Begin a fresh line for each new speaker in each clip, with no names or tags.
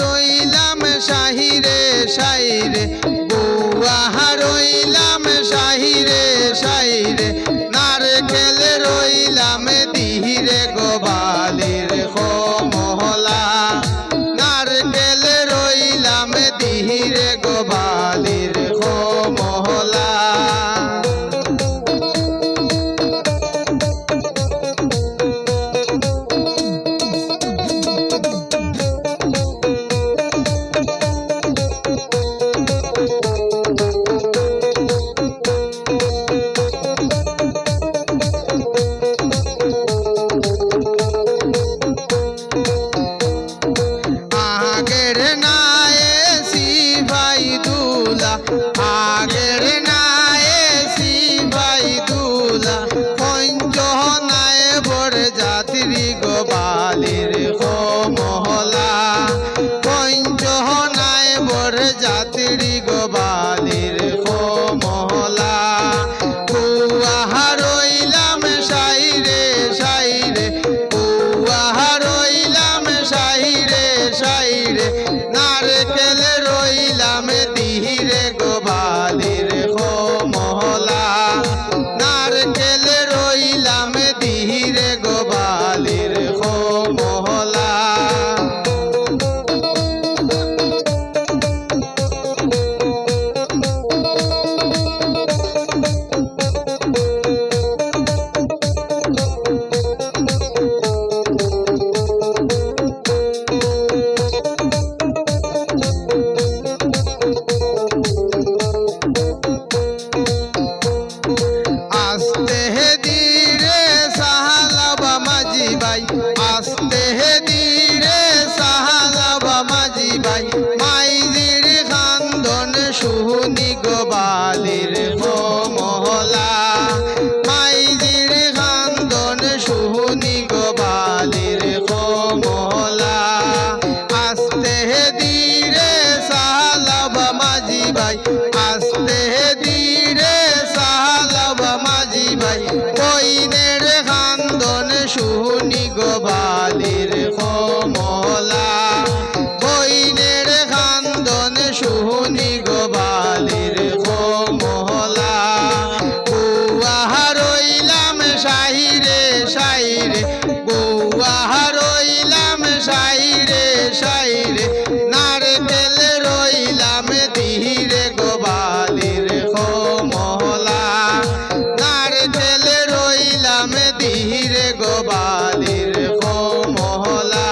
রইলাম শাহিরে শাইরে বউয়া রইলাম শাহিরে শাইরে নারকেল রইলাম দিহিরে গোবালির খো মহলা নারকেল রইলাম দিহিরে গোবালির খো মহলা আগের নায়ে সিভাই দুলা পঞ্চ নায়ে বর যাত্রী গোবালির খো মহলা পঞ্চ নায়ে বর যাত্রী গোবালির খো মহলা বউয়া রইলাম শাইরে শাইরে বউয়া রইলাম শাইরে শাইরে নারকেল রইলাম দিহিরে গোবালির খো মহলা নারকেল রইলাম দিহিরে গোবালির খো মহলা আস্তে ধীরে সাহালাবা মাঝি ভাই আস্তে ধীরে সাহালাবা মাঝি ভাই মাইজির খান্দন শুনি গোবালির খো মহলা মাইজির খান্দন শুনি গোবালির খো মহলা আস্তে ধীরে সাহালাবা মাঝি ভাই আস্তে ধীরে সাহালাবা মাঝি ভাই কইনের খান্দন শুনি গোবালির খো মহলা কইনের খান্দন শুনি গোবালির খো মহলা বউয়া রইলাম শাহিরে শাইরে বউয়া রইলাম শাইরে শাইরে নারকেল রইলাম দিহিরে গোবালির খো মহলা নারকেল রইলাম দিহিরে গোবালির খো মহলা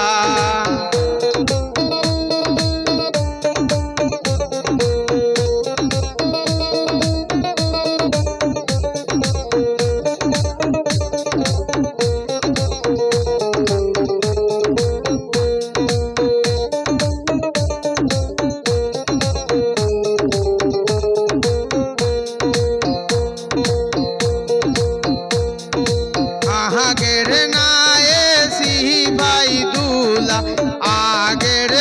আগের নায়ে সিভাই দুলা আগের